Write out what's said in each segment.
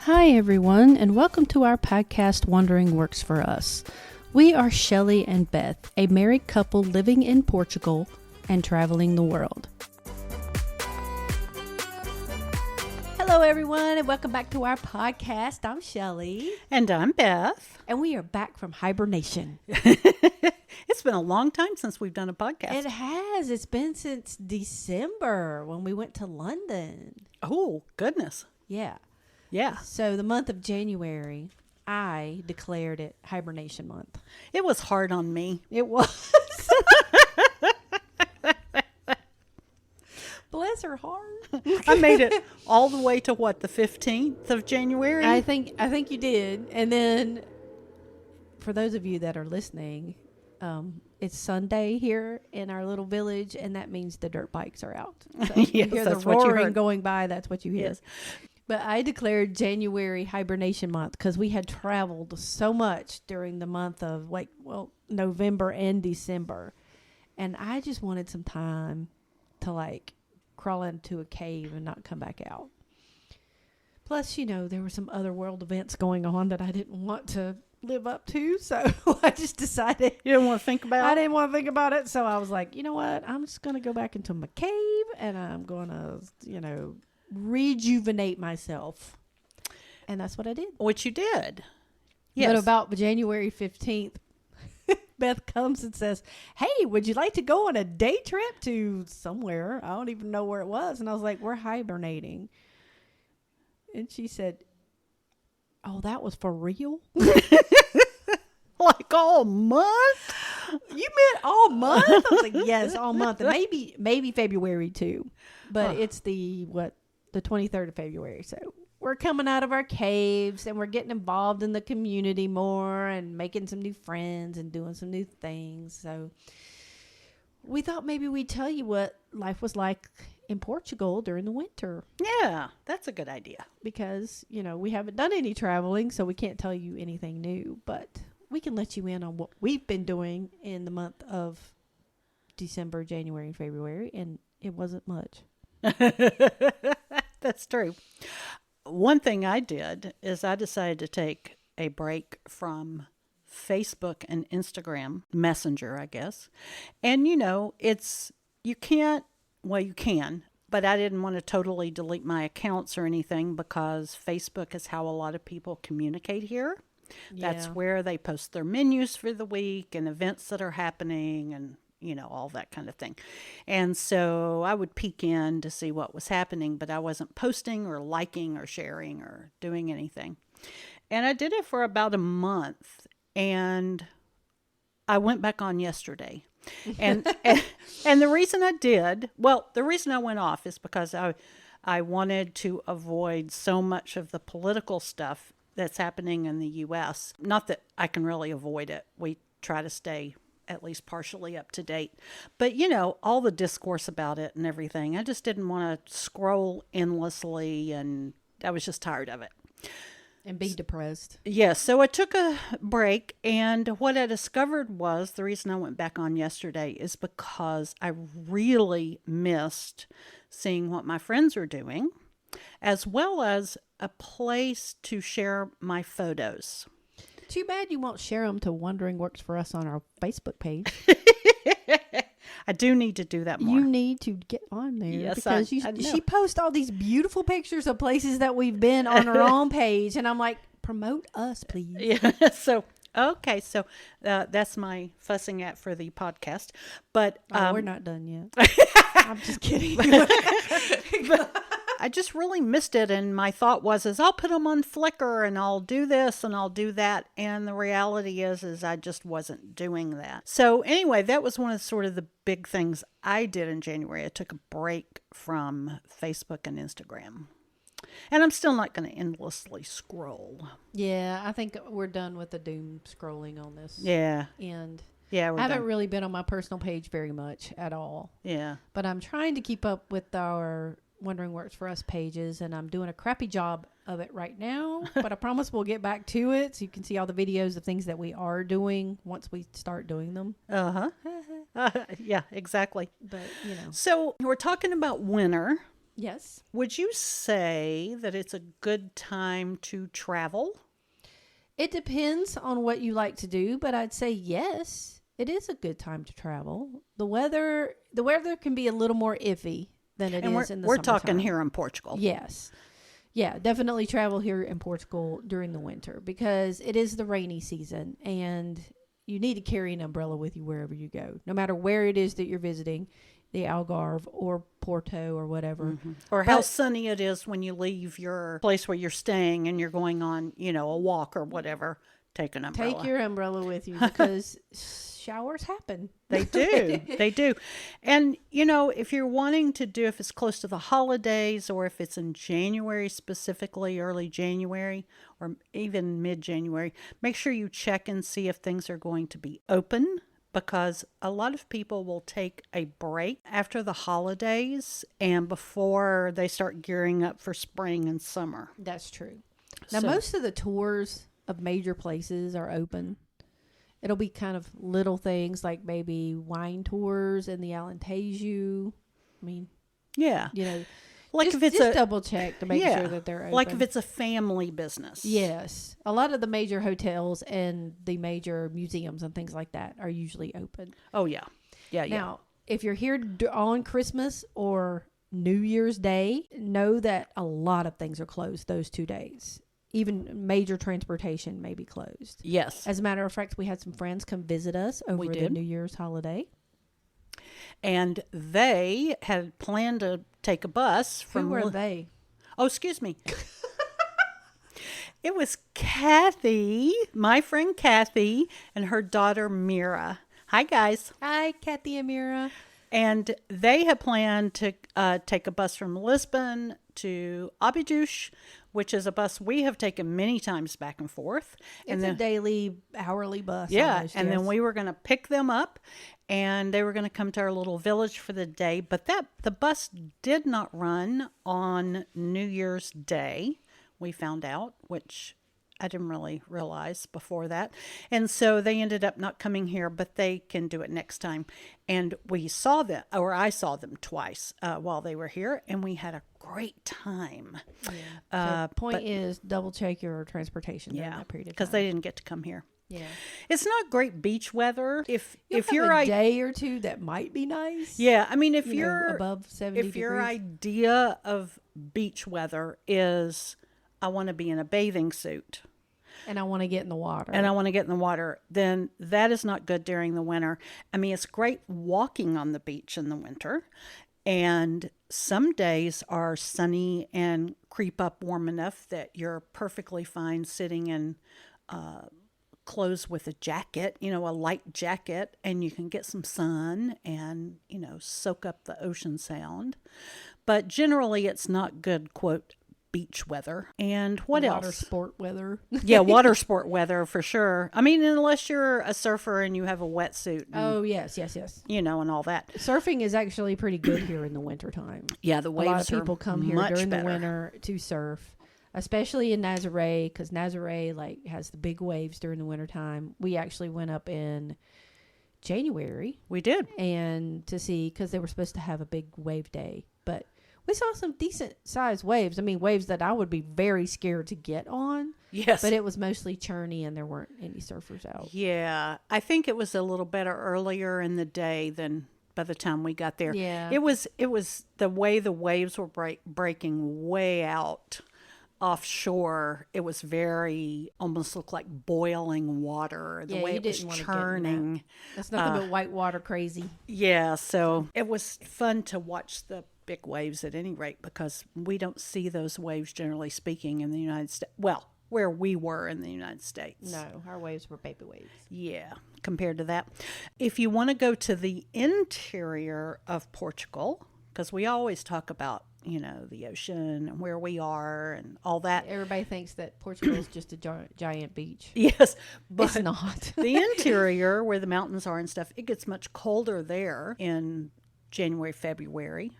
Hi, everyone, and welcome to our podcast, Wandering Works for Us. We are Shelley and Beth, a married couple living in Portugal and traveling the world. Hello, everyone, and welcome back to our podcast. I'm Shelley. And I'm Beth. And we are back from hibernation. It's been a long time since we've done a podcast. It has. It's been since December when we went to London. Oh, goodness. Yeah. Yeah. So the month of January, I declared it hibernation month. It was hard on me. It was. Bless her heart. I made it all the way to what, the 15th of January? I think you did. And then for those of you that are listening, it's Sunday here in our little village, and that means the dirt bikes are out. So Yes, you hear the that's what you roaring heard. going by, that's what you hear. Yes. But I declared January hibernation month because we had traveled so much during the month of November and December. And I just wanted some time to crawl into a cave and not come back out. Plus, there were some other world events going on that I didn't want to live up to. So I just decided. You didn't want to think about it? I didn't want to think about it. So I was like, you know what? I'm just going to go back into my cave and I'm going to, rejuvenate myself. And that's what I did. Which you did. Yes. But about January 15th, Beth comes and says, hey, would you like to go on a day trip to somewhere? I don't even know where it was. And I was like, we're hibernating. And she said, oh, that was for real? Like all month? You meant all month? I was like, yes, all month. And maybe February too. But it's the 23rd of February. So we're coming out of our caves and we're getting involved in the community more and making some new friends and doing some new things. So we thought maybe we'd tell you what life was like in Portugal during the winter. Yeah, that's a good idea. Because, we haven't done any traveling, so we can't tell you anything new. But we can let you in on what we've been doing in the month of December, January, and February. And it wasn't much. That's true. One thing I did is I decided to take a break from Facebook and Instagram Messenger, I guess. And you can, but I didn't want to totally delete my accounts or anything because Facebook is how a lot of people communicate here. Yeah. That's where they post their menus for the week and events that are happening and all that kind of thing. And so I would peek in to see what was happening, but I wasn't posting or liking or sharing or doing anything. And I did it for about a month, and I went back on yesterday. And the reason the reason I went off is because I wanted to avoid so much of the political stuff that's happening in the U.S. Not that I can really avoid it. We try to stay at least partially up to date. But, all the discourse about it and everything, I just didn't want to scroll endlessly, and I was just tired of it. And be depressed. Yes, so I took a break, and what I discovered was the reason I went back on yesterday is because I really missed seeing what my friends are doing, as well as a place to share my photos. Too bad you won't share them to Wandering Works for Us on our Facebook page. I do need to do that more. You need to get on there. Yes, because I know. she posts all these beautiful pictures of places that we've been on her own page. And I'm like, promote us, please. Yeah. So that's my fussing at for the podcast. But we're not done yet. I'm just kidding. I just really missed it, and my thought was I'll put them on Flickr and I'll do this and I'll do that, and the reality is I just wasn't doing that. So anyway, that was one of sort of the big things I did in January. I took a break from Facebook and Instagram, and I'm still not going to endlessly scroll. Yeah, I think we're done with the doom scrolling on this. Yeah. And yeah, I haven't really been on my personal page very much at all. Yeah. But I'm trying to keep up with our Wandering Works for Us pages, and I'm doing a crappy job of it right now, but I promise we'll get back to it so you can see all the videos of things that we are doing once we start doing them. Yeah, exactly. But So we're talking about winter Yes. Would you say that it's a good time to travel? It depends on what you like to do, but I'd say yes, it is a good time to travel. The weather can be a little more iffy than it is in the we're summertime. talking here in Portugal. Yes. Yeah, definitely travel here in Portugal during the winter because it is the rainy season and you need to carry an umbrella with you wherever you go. No matter where it is that you're visiting, the Algarve or Porto or whatever. Or how sunny it is when you leave your place where you're staying and you're going on, a walk or whatever. Take an umbrella. Take your umbrella with you because showers happen. They do. They do. And, if you're wanting to do, if it's close to the holidays or if it's in January specifically, early January or even mid-January, make sure you check and see if things are going to be open because a lot of people will take a break after the holidays and before they start gearing up for spring and summer. That's true. Now, most of the tours of major places are open. It'll be kind of little things like maybe wine tours in the Alentejo. I mean, yeah, like if it's just double check to make sure that they're open. Like if it's a family business. Yes, a lot of the major hotels and the major museums and things like that are usually open. Oh yeah, yeah. Now, if you're here on Christmas or New Year's Day, know that a lot of things are closed those 2 days. Even major transportation may be closed. Yes. As a matter of fact, we had some friends come visit us over the New Year's holiday. And they had planned to take a bus from... Who were they? Oh, excuse me. It was Kathy, my friend Kathy, and her daughter Mira. Hi, guys. Hi, Kathy and Mira. And they had planned to take a bus from Lisbon to Óbidos, which is a bus we have taken many times back and forth. It's a daily, hourly bus. Yeah, almost, and then we were going to pick them up, and they were going to come to our little village for the day. But the bus did not run on New Year's Day, we found out, which I didn't really realize before that. And so they ended up not coming here, but they can do it next time. And we saw them, or I saw them twice while they were here, and we had a great time. Yeah. So point is double check your transportation during that period of time. Because they didn't get to come here. Yeah. It's not great beach weather. If you're a day or two that might be nice. Yeah, I mean if you're above 70 degrees. If your idea of beach weather is I want to be in a bathing suit. And I want to get in the water. Then that is not good during the winter. I mean, it's great walking on the beach in the winter. And some days are sunny and creep up warm enough that you're perfectly fine sitting in clothes with a jacket, a light jacket, and you can get some sun and, soak up the ocean sound. But generally, it's not good, quote, beach weather. And what else? Water sport weather. Yeah, water sport weather for sure. I mean, unless you're a surfer and you have a wetsuit. And, yes. and all that. Surfing is actually pretty good here in the wintertime. Yeah, the waves are a lot of people come here during the winter to surf, especially in Nazaré, because Nazaré has the big waves during the wintertime. We actually went up in January. We did. And to see, because they were supposed to have a big wave day, but we saw some decent sized waves. I mean, waves that I would be very scared to get on. Yes. But it was mostly churny and there weren't any surfers out. Yeah. I think it was a little better earlier in the day than by the time we got there. Yeah. It was the way the waves were breaking way out offshore. It was very, almost looked like boiling water. The way it was churning. That's nothing but white water crazy. Yeah. So it was fun to watch the big waves at any rate because we don't see those waves generally speaking in the United States. Well, where we were in the United States. No, our waves were baby waves. Yeah, compared to that. If you want to go to the interior of Portugal, because we always talk about, the ocean and where we are and all that. Everybody thinks that Portugal is just a giant beach. Yes, but it's not. The interior where the mountains are and stuff, it gets much colder there in January, February.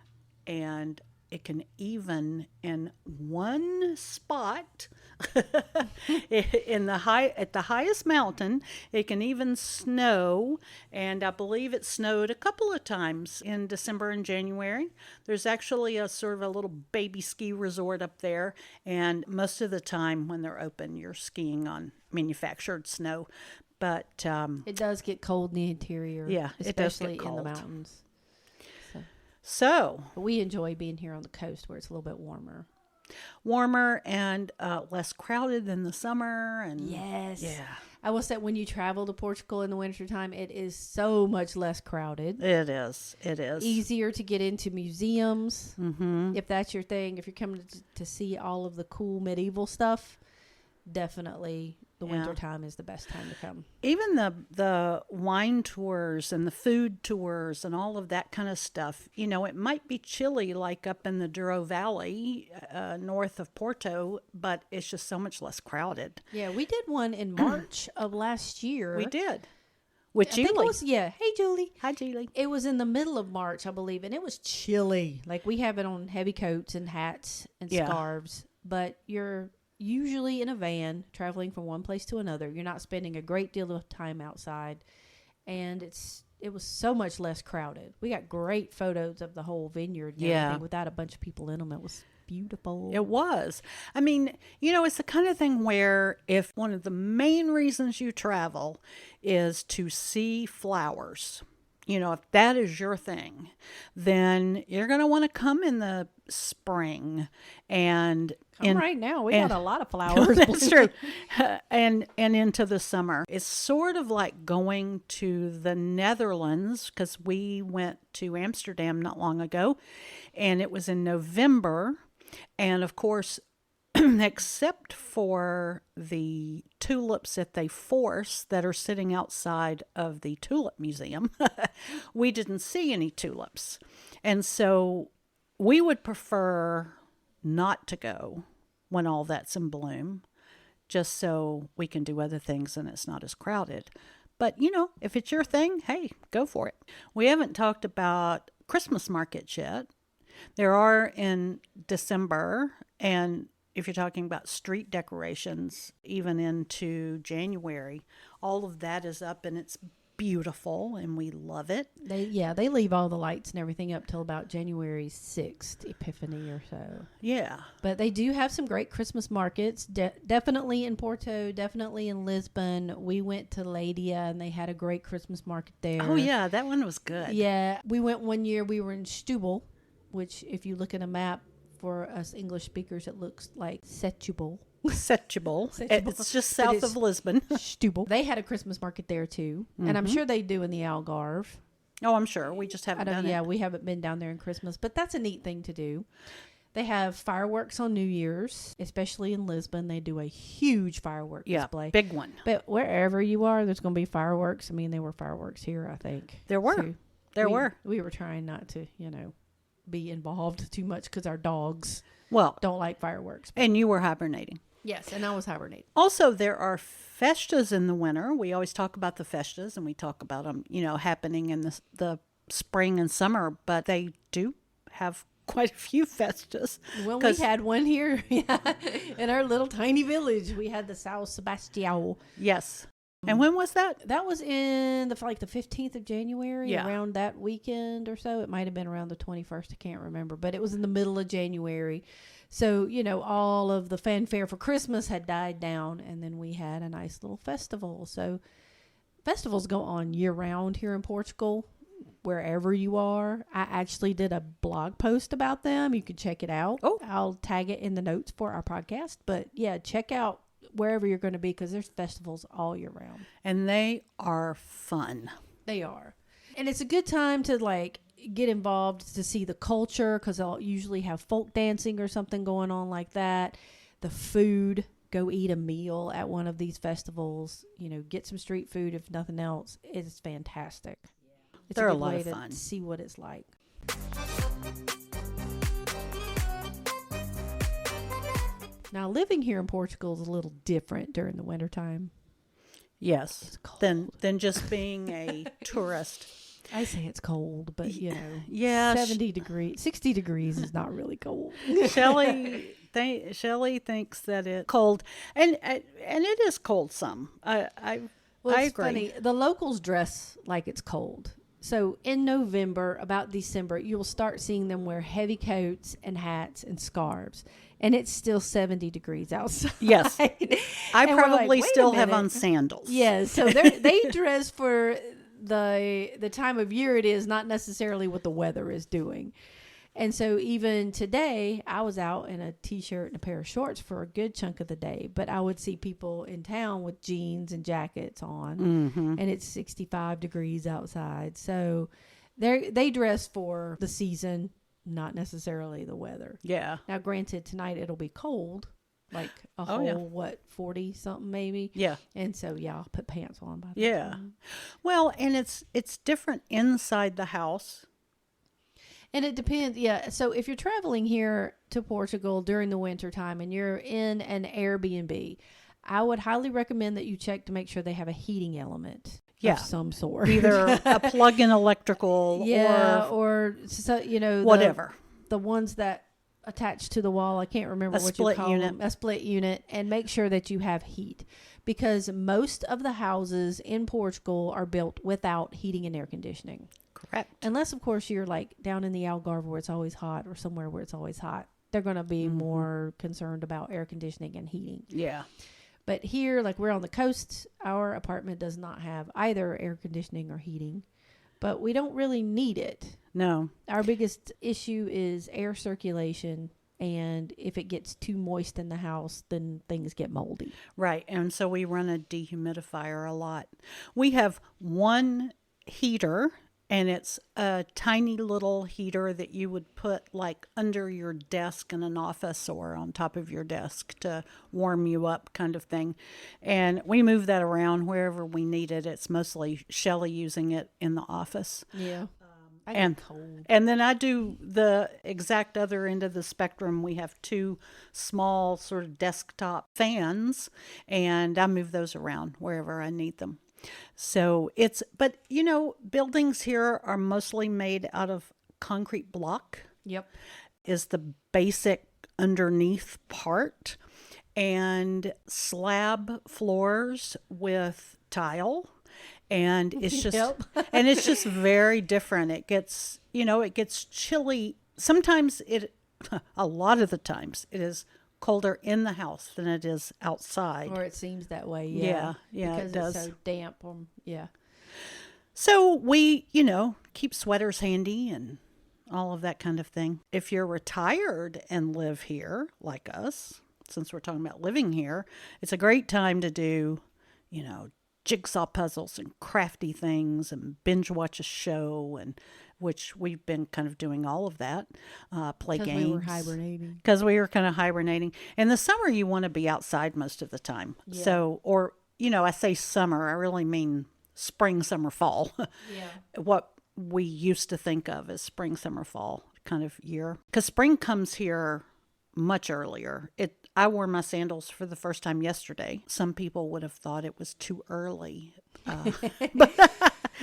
And it can even, in one spot At the highest mountain, it can even snow, and I believe it snowed a couple of times in December and January. There's actually a sort of a little baby ski resort up there, and most of the time when they're open, you're skiing on manufactured snow. But it does get cold in the interior. Yeah, it does get especially in cold. the mountains. So But we enjoy being here on the coast where it's a little bit warmer. warmer and less crowded than the summer. And Yes. yeah, I will say when you travel to Portugal in the wintertime, it is so much less crowded. it is. It is. Easier to get into museums, Mm-hmm. if that's your thing. If you're coming to see all of the cool medieval stuff, definitely the Yeah. wintertime is the best time to come. Even the wine tours and the food tours and all of that kind of stuff, it might be chilly like up in the Douro Valley north of Porto, but it's just so much less crowded. Yeah, we did one in March of last year. We did. With I think it Julie. was, yeah. Hey, Julie. Hi, Julie. It was in the middle of March, I believe, and it was chilly. Like, we have it on heavy coats and hats and Yeah. scarves, but you're usually in a van traveling from one place to another. You're not spending a great deal of time outside, and it was so much less crowded. We got great photos of the whole vineyard and Yeah. everything without a bunch of people in them. It was beautiful. It was. I mean, it's the kind of thing where if one of the main reasons you travel is to see flowers, if that is your thing, then you're going to want to come in the spring and right now, we got a lot of flowers. That's true. And into the summer. It's sort of like going to the Netherlands, because we went to Amsterdam not long ago, and it was in November. And of course, except for the tulips that they force that are sitting outside of the Tulip Museum, we didn't see any tulips. And so we would prefer not to go when all that's in bloom, just so we can do other things and it's not as crowded. But, if it's your thing, hey, go for it. We haven't talked about Christmas markets yet. There are in December, and if you're talking about street decorations, even into January, all of that is up and it's beautiful and we love it. They leave all the lights and everything up till about January 6th, Epiphany or so. Yeah. But they do have some great Christmas markets. Definitely in Porto, definitely in Lisbon. We went to Leiria and they had a great Christmas market there. Oh, yeah, that one was good. Yeah. We went one year, we were in Setúbal, which if you look at a map for us English speakers, it looks like Setúbal. Setúbal. Setúbal. It's just south of Lisbon. Setúbal. They had a Christmas market there too. And I'm sure they do in the Algarve. Oh, I'm sure. We just haven't done it. Yeah, we haven't been down there in Christmas, but that's a neat thing to do. They have fireworks on New Year's, especially in Lisbon. They do a huge firework display. Big one. But wherever you are, there's going to be fireworks. I mean, there were fireworks here, I think. There were. So we were trying not to, be involved too much because our dogs don't like fireworks. And you were hibernating. Yes, and I was hibernating. Also, there are festas in the winter. We always talk about the festas, and we talk about them, happening in the spring and summer, but they do have quite a few festas. Well, we had one here in our little tiny village. We had the São Sebastião. Yes. And when was that? That was in the 15th of January, Yeah. around that weekend or so. It might have been around the 21st. I can't remember, but it was in the middle of January. So, all of the fanfare for Christmas had died down, and then we had a nice little festival. So festivals go on year round here in Portugal, wherever you are. I actually did a blog post about them. You can check it out. Oh. I'll tag it in the notes for our podcast. But yeah, check out wherever you're going to be, because there's festivals all year round. And they are fun. They are. And it's a good time to get involved to see the culture, because they'll usually have folk dancing or something going on like that. The food, go eat a meal at one of these festivals, get some street food if nothing else. It's fantastic. It's They're a a good lot way of fun. to see what it's like. Now, living here in Portugal is a little different during the wintertime. Yes. It's cold. Than just being a tourist. I say it's cold, but Yeah. 60 degrees is not really cold. Shelley thinks that it's cold, and it is cold some. I It's agree. funny. The locals dress like it's cold. So in November, about December, you'll start seeing them wear heavy coats and hats and scarves. And it's still 70 degrees outside. Yes. I And we're like, probably "Wait a still have minute." on sandals. Yeah, so they dress for the time of year it is, not necessarily what the weather is doing. And so even today, I was out in a t-shirt and a pair of shorts for a good chunk of the day, but I would see people in town with jeans and jackets on, and it's 65 degrees outside. So they dress for the season, not necessarily the weather. Yeah. Now, granted, tonight it'll be cold, like a whole, 40 something maybe. Yeah. And so, yeah, I'll put pants on by that Yeah. time. Well, and it's different inside the house. And it depends. Yeah. So if you're traveling here to Portugal during the winter time and you're in an Airbnb, I would highly recommend that you check to make sure they have a heating element of some sort. Either a plug-in electrical or so, whatever. The ones that attach to the wall. I can't remember A what split you call unit. them. A split unit. And make sure that you have heat. Because most of the houses in Portugal are built without heating and air conditioning. Correct. Unless, of course, you're like down in the Algarve where it's always hot or somewhere where it's always hot. They're going to be more concerned about air conditioning and heating. Yeah. But here, like we're on the coast, our apartment does not have either air conditioning or heating. But we don't really need it. No. Our biggest issue is air circulation. And if it gets too moist in the house, then things get moldy. Right. And so we run a dehumidifier a lot. We have one heater, and it's a tiny little heater that you would put like under your desk in an office or on top of your desk to warm you up, kind of thing. And we move that around wherever we need it. It's mostly Shelley using it in the office. Yeah. I And get cold. and then I do the exact other end of the spectrum. We have two small sort of desktop fans, and I move those around wherever I need them. So but buildings here are mostly made out of concrete block, Yep. is the basic underneath part, and slab floors with tile. And it's just Yep. and it's just very different. It gets chilly. Sometimes a lot of the times it is colder in the house than it is outside. Or it seems that way. Yeah, because it does. it's so damp. Yeah. So we, keep sweaters handy and all of that kind of thing. If you're retired and live here like us, since we're talking about living here, it's a great time to do, jigsaw puzzles and crafty things and binge watch a show, and which we've been kind of doing all of that. Play games. We were hibernating. Because we were kind of hibernating. In the summer, you want to be outside most of the time. Yeah. So, or, I say summer, I really mean spring, summer, fall. Yeah. What we used to think of as spring, summer, fall kind of year. Because spring comes here much earlier. I wore my sandals for the first time yesterday. Some people would have thought it was too early.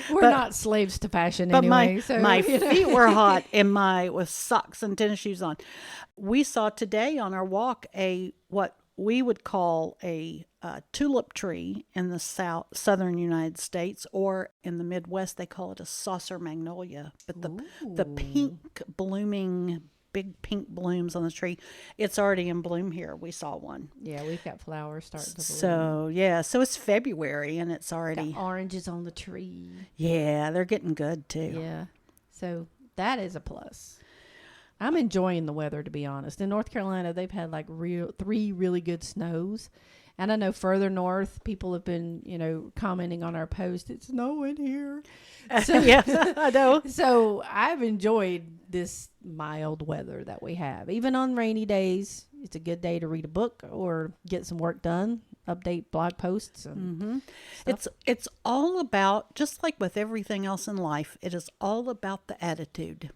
We're not slaves to fashion But anyway. my feet were hot with socks and tennis shoes on. We saw today on our walk what we would call a tulip tree in the southern United States, or in the Midwest they call it a saucer magnolia. But the pink blooming, big pink blooms on the tree, it's already in bloom here. We saw one. Yeah, we've got flowers starting to bloom. So it's February and it's already got oranges on the tree. Yeah, they're getting good too. Yeah, so that is a plus. I'm enjoying the weather, to be honest. In North Carolina, they've had like 3 really good snows. And I know further north, people have been, commenting on our post, it's snowing here. So, yeah, I know. So I've enjoyed this mild weather that we have. Even on rainy days, it's a good day to read a book or get some work done, update blog posts. And It's all about, just like with everything else in life, it is all about the attitude.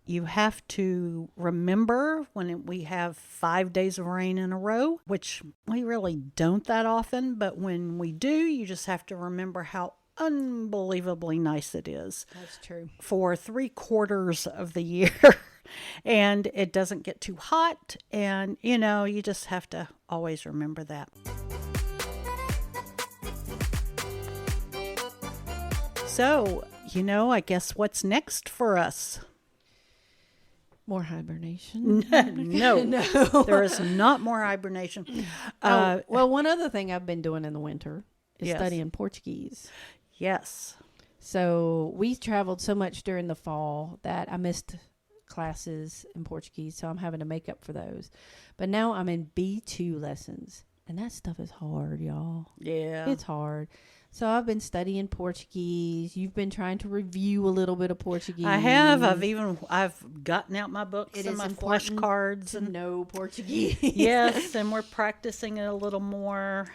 You have to remember when we have 5 days of rain in a row, which we really don't that often, but when we do, you just have to remember how unbelievably nice it is. That's true. For 3/4 of the year and it doesn't get too hot. And, you just have to always remember that. So, I guess what's next for us? More hibernation? No, No. There is not more hibernation. Well, one other thing I've been doing in the winter is Yes. studying Portuguese. Yes. So we traveled so much during the fall that I missed classes in Portuguese, so I'm having to make up for those. But now I'm in B2 lessons, and that stuff is hard, y'all. Yeah. It's hard. So I've been studying Portuguese. You've been trying to review a little bit of Portuguese. I have. I've gotten out my books It and is my important flashcards to and know Portuguese. yes, and we're practicing it a little more.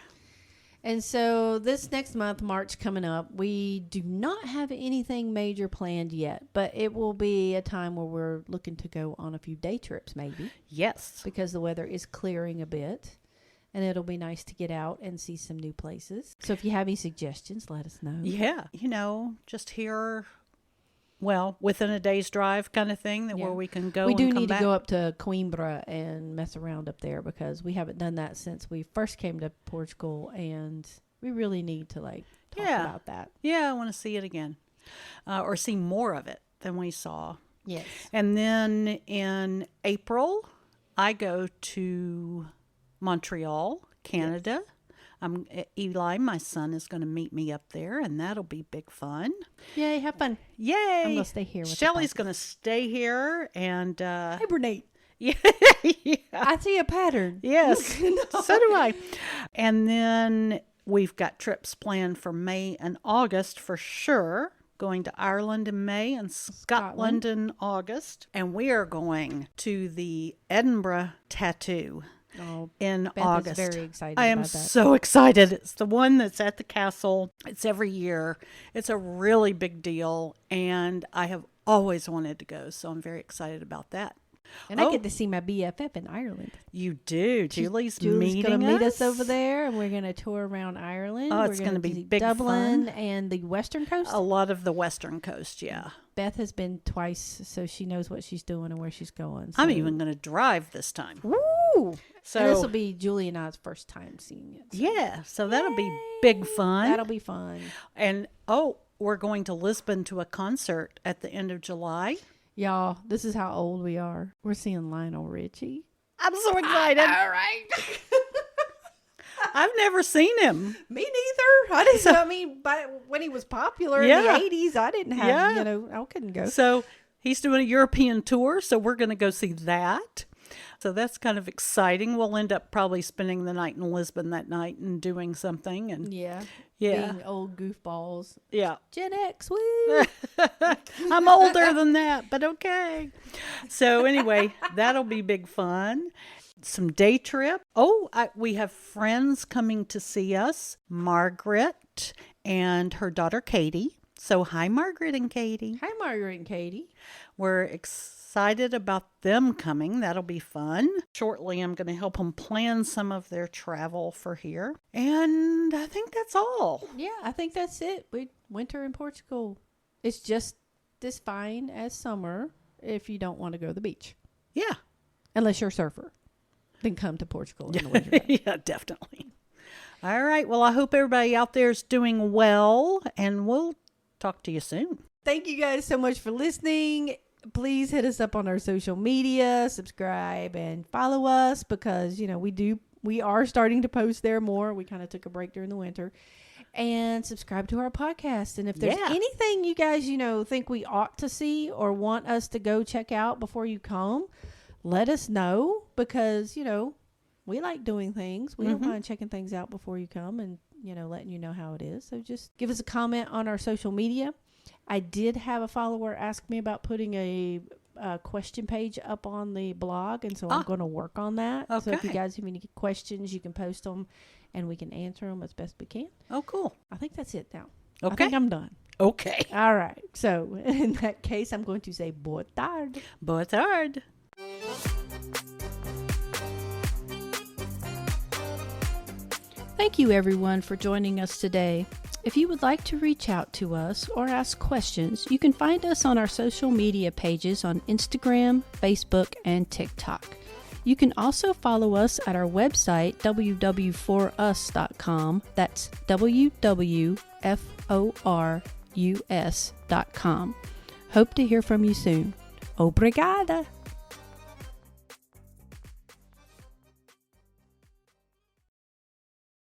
And so this next month, March coming up, we do not have anything major planned yet, but it will be a time where we're looking to go on a few day trips maybe Yes. because the weather is clearing a bit. And it'll be nice to get out and see some new places. So if you have any suggestions, let us know. Yeah. Just here, within a day's drive kind of thing where we can go We and do come need back. to go up to Coimbra and mess around up there because we haven't done that since we first came to Portugal. And we really need to talk about that. Yeah, I want to see it again or see more of it than we saw. Yes. And then in April, I go to Montreal, Canada. Eli, my son, is going to meet me up there, and that'll be big fun. Yay, have fun. Yay! I'm going to stay here with Shelly's going to stay here and hibernate. yeah. I see a pattern. Yes, so do I. And then we've got trips planned for May and August for sure. Going to Ireland in May and Scotland in August. And we are going to the Edinburgh tattoo in Beth August. is very excited I am about that. so excited. It's the one that's at the castle. It's every year. It's a really big deal. And I have always wanted to go. So I'm very excited about that. And I get to see my BFF in Ireland. You do. Julie's going to meeting meet us over there, and we're going to tour around Ireland. Oh, We're it's going to be see big Dublin fun. and the Western Coast. A lot of the Western Coast, yeah. Beth has been twice, so she knows what she's doing and where she's going. I'm so- even going to drive this time. Woo! So And this will be Julie and I's first time seeing it. So yeah, so that'll be big fun. that'll be fun. And we're going to Lisbon to a concert at the end of July. Y'all, this is how old we are. We're seeing Lionel Richie. I'm so excited. All right. I've never seen him. Me neither. I didn't. I mean, when he was popular in Yeah. the '80s, I didn't have. Yeah. I couldn't go. So he's doing a European tour, so we're going to go see that. So that's kind of exciting. We'll end up probably spending the night in Lisbon that night and doing something. And Yeah. Yeah. Being old goofballs. yeah. Gen X, woo. I'm older than that, but okay. So anyway, that'll be big fun. Some day trip. We have friends coming to see us, Margaret and her daughter Katie. So hi, Margaret and Katie. Hi, Margaret and Katie. We're excited about them coming. That'll be fun. Shortly, I'm going to help them plan some of their travel for here. And I think that's all. Yeah, I think that's it. Winter in Portugal. It's just as fine as summer if you don't want to go to the beach. Yeah. Unless you're a surfer. Then come to Portugal in the winter. Yeah, definitely. All right. Well, I hope everybody out there is doing well, and we'll talk to you soon. Thank you guys so much for listening. Please hit us up on our social media, subscribe, and follow us because, we are starting to post there more. We kind of took a break during the winter. And subscribe to our podcast. And if there's anything you guys, think we ought to see or want us to go check out before you come, let us know because, we like doing things. We don't mind checking things out before you come and, letting you know how it is. So just give us a comment on our social media. I did have a follower ask me about putting a question page up on the blog, and so I'm going to work on that. Okay. So if you guys have any questions, you can post them, and we can answer them as best we can. Oh, cool. I think that's it now. Okay. I think I'm done. Okay. All right. So in that case, I'm going to say boa tarde. Boa tarde. Thank you, everyone, for joining us today. If you would like to reach out to us or ask questions, you can find us on our social media pages on Instagram, Facebook, and TikTok. You can also follow us at our website, www.forus.com. That's www.forus.com. Hope to hear from you soon. Obrigada!